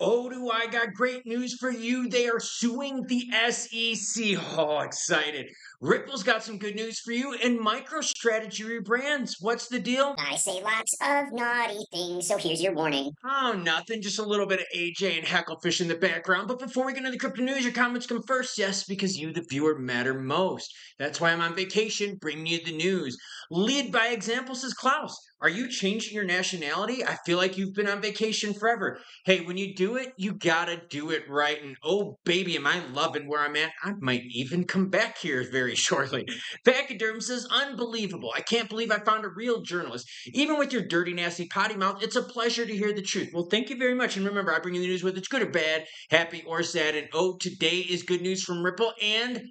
Oh, do I got great news for you. They are suing the SEC. Oh, excited. Ripple's got some good news for you, and Microstrategy rebrands. What's the deal? I say lots of naughty things, so here's your warning. Oh, nothing. Just a little bit of AJ and Hecklefish in the background. But before we get into the crypto news, your comments come first. Yes, because you, the viewer, matter most. That's why I'm on vacation, bringing you the news. Lead by example, says Klaus. Are you changing your nationality? I feel like you've been on vacation forever. Hey, when you do it, you gotta do it right. And oh, baby, am I loving where I'm at? I might even come back here very shortly. Pachyderm says, unbelievable. I can't believe I found a real journalist. Even with your dirty, nasty potty mouth, it's a pleasure to hear the truth. Well, thank you very much. And remember, I bring you the news whether it's good or bad, happy or sad. And oh, today is good news from Ripple and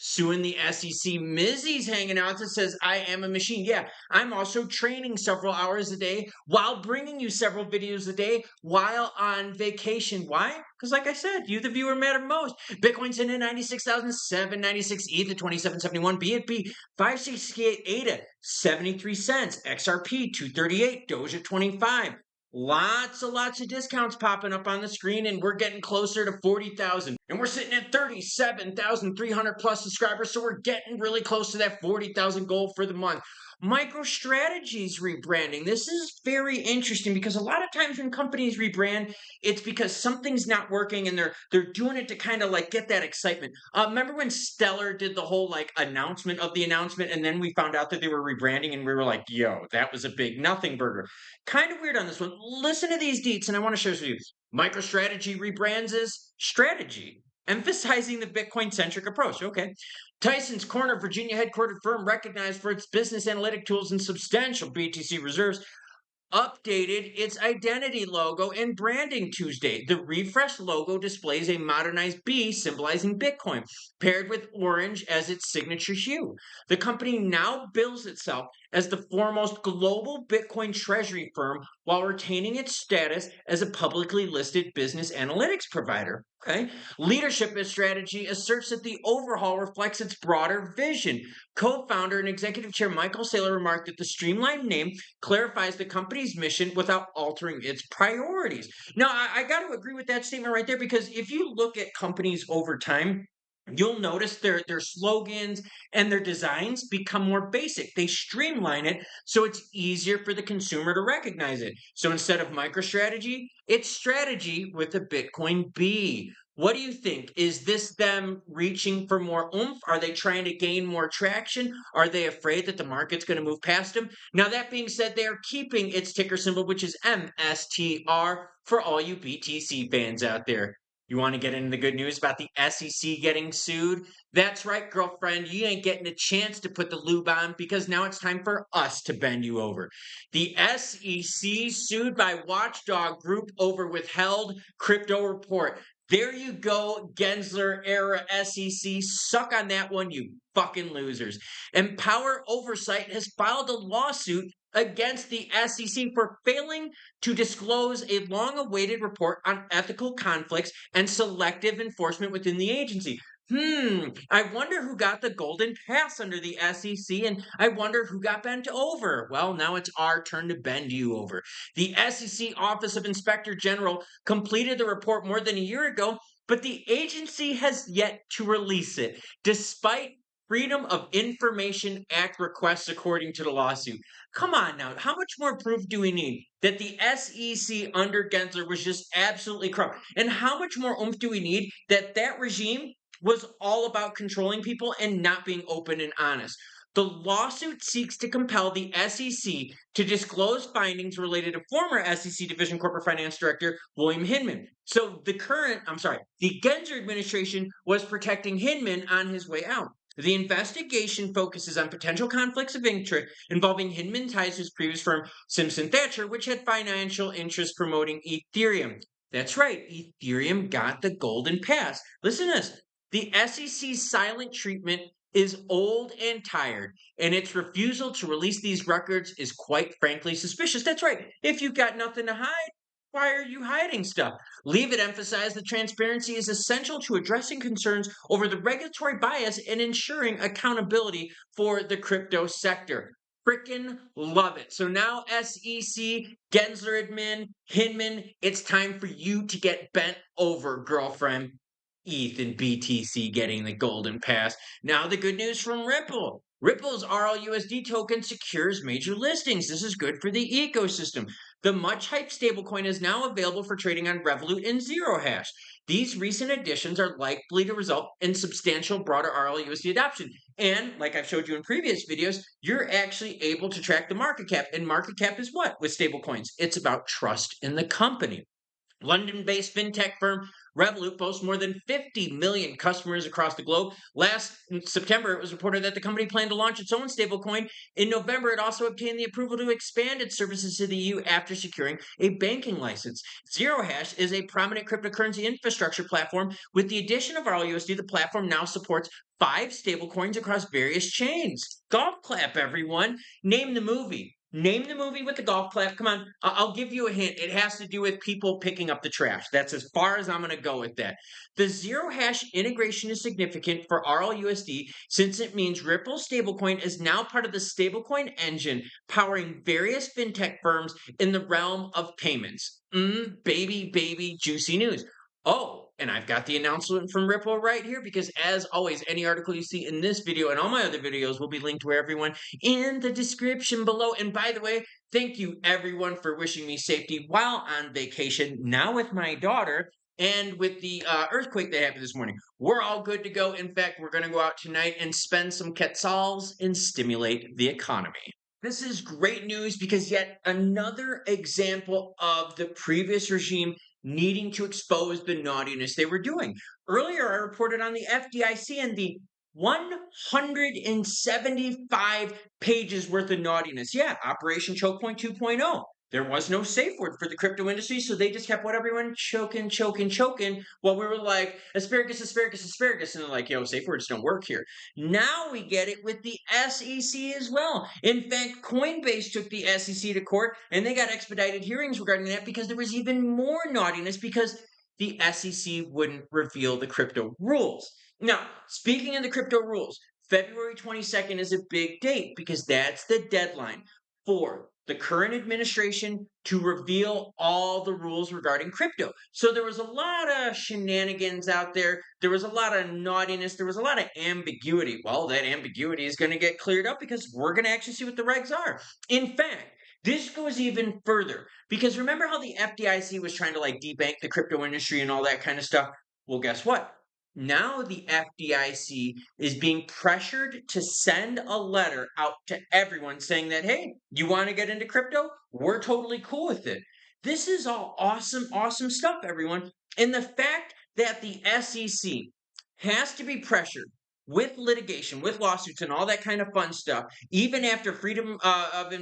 suing the SEC. Mizzy's hanging out that says, I am a machine. Yeah, I'm also training several hours a day while bringing you several videos a day while on vacation. Why? Because like I said, you, the viewer, matter most. Bitcoin's in at 96,796, ETH at 2771, BNB 568, ADA 73 cents, XRP 238, Doge at 25. Lots of discounts popping up on the screen, and we're getting closer to 40,000. And we're sitting at 37,300 plus subscribers, so we're getting really close to that 40,000 goal for the month. Microstrategy's rebranding. This is very interesting because a lot of times when companies rebrand, it's because something's not working and they're doing it to kind of like get that excitement. Remember when Stellar did the whole like announcement of the announcement, and then we found out that they were rebranding, and we were like, "Yo, that was a big nothing burger." Kind of weird on this one. Listen to these deets, and I want to share this with you. MicroStrategy rebrands as strategy, emphasizing the Bitcoin-centric approach. Okay. Tyson's Corner, Virginia headquartered firm recognized for its business analytic tools and substantial BTC reserves, updated its identity logo and branding Tuesday. The refreshed logo displays a modernized B symbolizing Bitcoin, paired with orange as its signature hue. The company now bills itself as the foremost global Bitcoin treasury firm while retaining its status as a publicly listed business analytics provider. Okay. Leadership strategy asserts that the overhaul reflects its broader vision. Co-founder and executive chair Michael Saylor remarked that the streamlined name clarifies the company's mission without altering its priorities. Now, I got to agree with that statement right there because if you look at companies over time, you'll notice their slogans and their designs become more basic. They streamline it so it's easier for the consumer to recognize it. So instead of MicroStrategy, it's strategy with a Bitcoin B. What do you think? Is this them reaching for more oomph? Are they trying to gain more traction? Are they afraid that the market's going to move past them? Now, that being said, they are keeping its ticker symbol, which is MSTR, for all you BTC fans out there. You want to get into the good news about the SEC getting sued? That's right, girlfriend. You ain't getting a chance to put the lube on because now it's time for us to bend you over. The SEC sued by Watchdog Group over withheld crypto report. There you go, Gensler era SEC. Suck on that one, you fucking losers. Empower Oversight has filed a lawsuit against the SEC for failing to disclose a long awaited report on ethical conflicts and selective enforcement within the agency. I wonder who got the golden pass under the SEC, and I wonder who got bent over. Well, now it's our turn to bend you over. The SEC Office of Inspector General completed the report more than a year ago, but the agency has yet to release it, despite Freedom of Information Act requests, according to the lawsuit. Come on now, how much more proof do we need that the SEC under Gensler was just absolutely corrupt? And how much more oomph do we need that that regime was all about controlling people and not being open and honest? The lawsuit seeks to compel the SEC to disclose findings related to former SEC Division Corporate Finance Director William Hinman. So the Gensler administration was protecting Hinman on his way out. The investigation focuses on potential conflicts of interest involving Hinman ties to his previous firm, Simpson Thacher, which had financial interests promoting Ethereum. That's right, Ethereum got the golden pass. Listen to this. The SEC's silent treatment is old and tired, and its refusal to release these records is quite frankly suspicious. That's right. If you've got nothing to hide, why are you hiding stuff? Leavitt emphasized that transparency is essential to addressing concerns over the regulatory bias and ensuring accountability for the crypto sector. Freaking love it. So now SEC, Gensler admin, Hinman, it's time for you to get bent over, girlfriend. ETH and BTC getting the golden pass. Now the good news from Ripple. Ripple's RLUSD token secures major listings. This is good for the ecosystem. The much hyped stablecoin is now available for trading on Revolut and Zero Hash. These recent additions are likely to result in substantial broader RLUSD adoption. And like I've showed you in previous videos, you're actually able to track the market cap. And market cap is what with stablecoins? It's about trust in the company. London-based fintech firm Revolut boasts more than 50 million customers across the globe. Last September, it was reported that the company planned to launch its own stablecoin. In November, it also obtained the approval to expand its services to the EU after securing a banking license. Zero Hash is a prominent cryptocurrency infrastructure platform. With the addition of RLUSD, the platform now supports 5 stablecoins across various chains. Golf clap, everyone. Name the movie. Name the movie with the golf clap. Come on, I'll give you a hint. It has to do with people picking up the trash. That's as far as I'm going to go with that. The Zero Hash integration is significant for RLUSD since it means Ripple stablecoin is now part of the stablecoin engine powering various fintech firms in the realm of payments. Baby, juicy news. Oh, and I've got the announcement from Ripple right here because, as always, any article you see in this video and all my other videos will be linked to everyone in the description below. And by the way, thank you everyone for wishing me safety while on vacation, now with my daughter. And with the earthquake that happened this morning, we're all good to go. In fact, we're going to go out tonight and spend some quetzals and stimulate the economy. This is great news because yet another example of the previous regime needing to expose the naughtiness they were doing. Earlier, I reported on the FDIC and the 175 pages worth of naughtiness. Yeah, Operation Choke Point 2.0. There was no safe word for the crypto industry, so they just kept what everyone choking while we were like, asparagus, asparagus, asparagus. And they're like, yo, safe words don't work here. Now we get it with the SEC as well. In fact, Coinbase took the SEC to court and they got expedited hearings regarding that because there was even more naughtiness because the SEC wouldn't reveal the crypto rules. Now, speaking of the crypto rules, February 22nd is a big date because that's the deadline for the current administration to reveal all the rules regarding crypto. So there was a lot of shenanigans out there. There was a lot of naughtiness. There was a lot of ambiguity. Well, that ambiguity is going to get cleared up because we're going to actually see what the regs are. In fact, this goes even further because remember how the FDIC was trying to like debank the crypto industry and all that kind of stuff? Well, guess what? Now the FDIC is being pressured to send a letter out to everyone saying that, hey, you want to get into crypto? We're totally cool with it. This is all awesome stuff, everyone. And the fact that the SEC has to be pressured with litigation, with lawsuits, and all that kind of fun stuff, even after Freedom of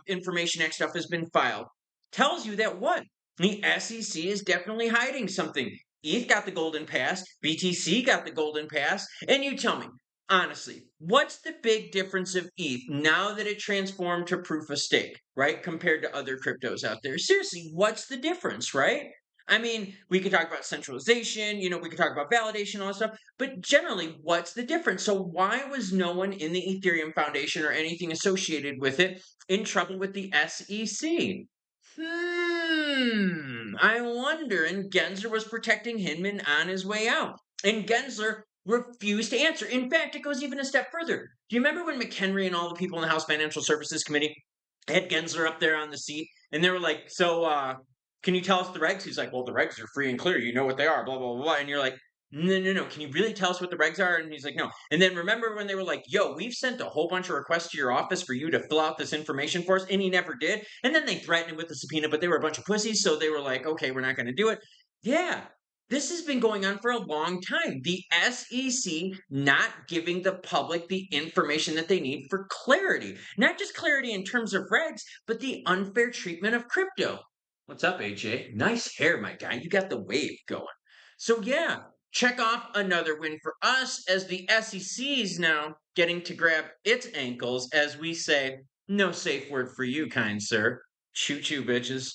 Information Act stuff has been filed, tells you that what? The SEC is definitely hiding something. ETH got the golden pass, BTC got the golden pass, and you tell me, honestly, what's the big difference of ETH now that it transformed to proof of stake, right, compared to other cryptos out there? Seriously, what's the difference, right? I mean, we could talk about centralization, we could talk about validation, all that stuff, but generally, what's the difference? So why was no one in the Ethereum Foundation or anything associated with it in trouble with the SEC? I wonder. And Gensler was protecting Hinman on his way out. And Gensler refused to answer. In fact, it goes even a step further. Do you remember when McHenry and all the people in the House Financial Services Committee had Gensler up there on the seat? And they were like, so, can you tell us the regs? He's like, well, the regs are free and clear. You know what they are, blah, blah, blah. And you're like, no. Can you really tell us what the regs are? And he's like, no. And then remember when they were like, yo, we've sent a whole bunch of requests to your office for you to fill out this information for us. And he never did. And then they threatened him with the subpoena, but they were a bunch of pussies. So they were like, okay, we're not going to do it. Yeah. This has been going on for a long time. The SEC not giving the public the information that they need for clarity. Not just clarity in terms of regs, but the unfair treatment of crypto. What's up, AJ? Nice hair, my guy. You got the wave going. So yeah, check off another win for us as the SEC is now getting to grab its ankles as we say, no safe word for you, kind sir. Choo-choo, bitches.